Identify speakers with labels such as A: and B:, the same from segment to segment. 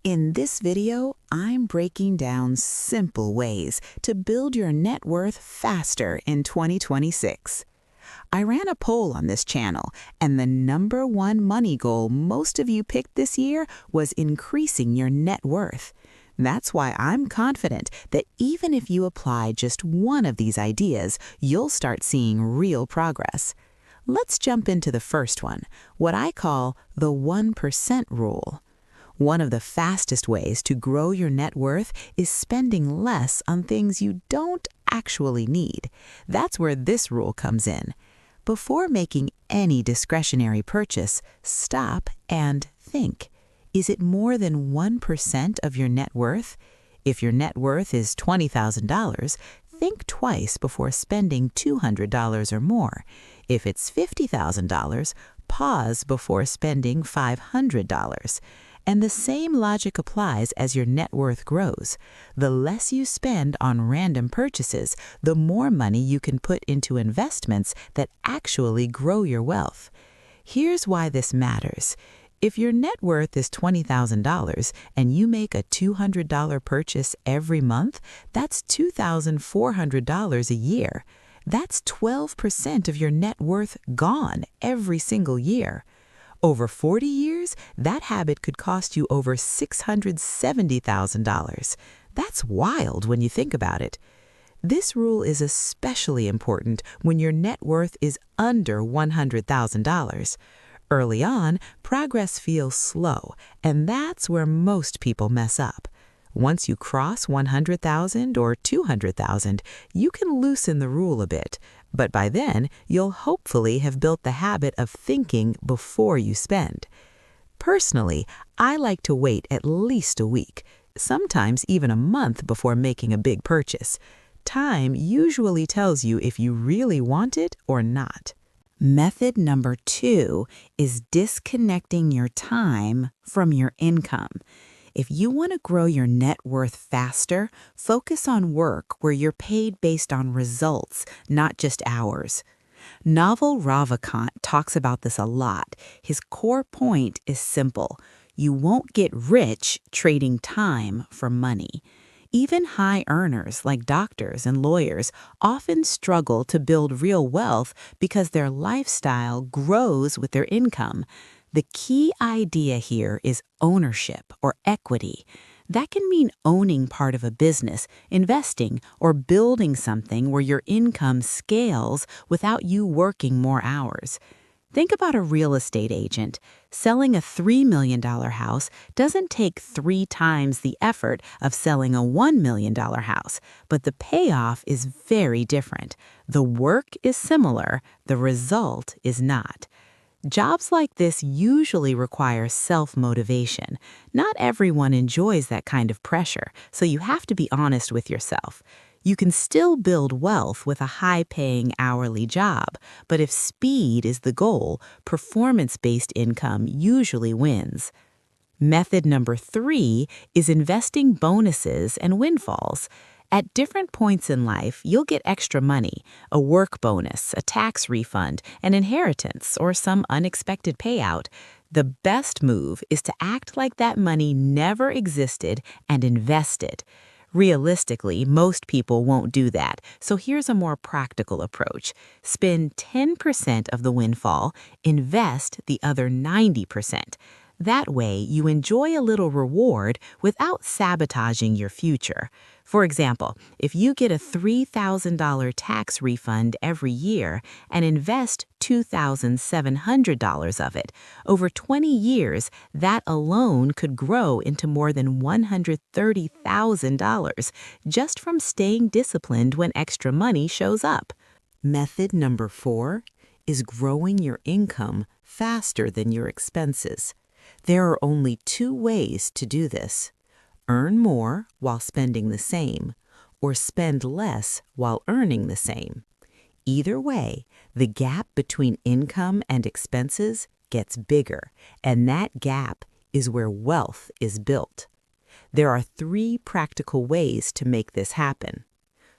A: In this video, I'm breaking down simple ways to build your net worth faster in 2026. I ran a poll on this channel, and the #1 money goal most of you picked this year was increasing your net worth. That's why I'm confident that even if you apply just one of these ideas, you'll start seeing real progress. Let's jump into the first one, what I call the 1% rule. One of the fastest ways to grow your net worth is spending less on things you don't actually need. That's where this rule comes in. Before making any discretionary purchase, stop and think. Is it more than 1% of your net worth? If your net worth is $20,000, think twice before spending $200 or more. If it's $50,000, pause before spending $500. And the same logic applies as your net worth grows. The less you spend on random purchases, the more money you can put into investments that actually grow your wealth. Here's why this matters. If your net worth is $20,000 and you make a $200 purchase every month, that's $2,400 a year. That's 12% of your net worth gone every single year. Over 40 years, that habit could cost you over $670,000. That's wild when you think about it. This rule is especially important when your net worth is under $100,000. Early on, progress feels slow, and that's where most people mess up. Once you cross $100,000 or $200,000, you can loosen the rule a bit, but by then, you'll hopefully have built the habit of thinking before you spend. Personally, I like to wait at least a week, sometimes even a month before making a big purchase. Time usually tells you if you really want it or not. Method number 2 is disconnecting your time from your income. If you want to grow your net worth faster, focus on work where you're paid based on results, not just hours. Naval Ravikant talks about this a lot. His core point is simple. You won't get rich trading time for money. Even high earners like doctors and lawyers often struggle to build real wealth because their lifestyle grows with their income. The key idea here is ownership or equity. That can mean owning part of a business, investing, or building something where your income scales without you working more hours. Think about a real estate agent. Selling a $3 million house doesn't take 3 times the effort of selling a $1 million house, but the payoff is very different. The work is similar, the result is not. Jobs like this usually require self-motivation. Not everyone enjoys that kind of pressure, so you have to be honest with yourself. You can still build wealth with a high-paying hourly job, but if speed is the goal, performance-based income usually wins. Method number 3 is investing bonuses and windfalls. At different points in life, you'll get extra money, a work bonus, a tax refund, an inheritance, or some unexpected payout. The best move is to act like that money never existed and invest it. Realistically, most people won't do that, so here's a more practical approach. Spend 10% of the windfall, invest the other 90%. That way, you enjoy a little reward without sabotaging your future. For example, if you get a $3,000 tax refund every year and invest $2,700 of it, over 20 years, that alone could grow into more than $130,000 just from staying disciplined when extra money shows up. Method number 4 is growing your income faster than your expenses. There are only 2 ways to do this. Earn more while spending the same, or spend less while earning the same. Either way, the gap between income and expenses gets bigger, and that gap is where wealth is built. There are 3 practical ways to make this happen.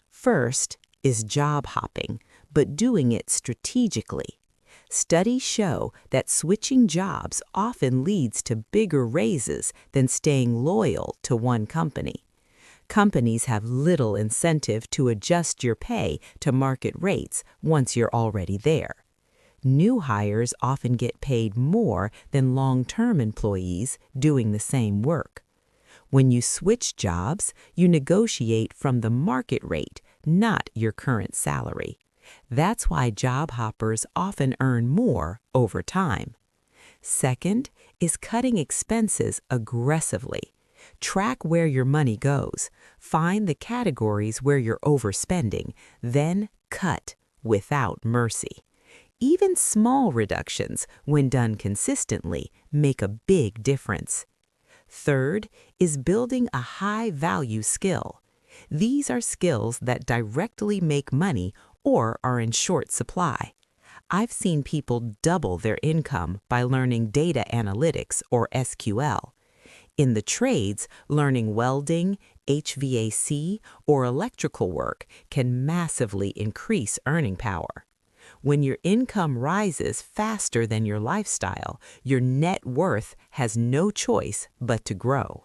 A: First is job hopping, but doing it strategically. Studies show that switching jobs often leads to bigger raises than staying loyal to one company. Companies have little incentive to adjust your pay to market rates once you're already there. New hires often get paid more than long-term employees doing the same work. When you switch jobs, you negotiate from the market rate, not your current salary. That's why job hoppers often earn more over time. Second is cutting expenses aggressively. Track where your money goes. Find the categories where you're overspending, then cut without mercy. Even small reductions, when done consistently, make a big difference. Third is building a high-value skill. These are skills that directly make money or are in short supply. I've seen people double their income by learning data analytics or SQL. In the trades, learning welding, HVAC, or electrical work can massively increase earning power. When your income rises faster than your lifestyle, your net worth has no choice but to grow.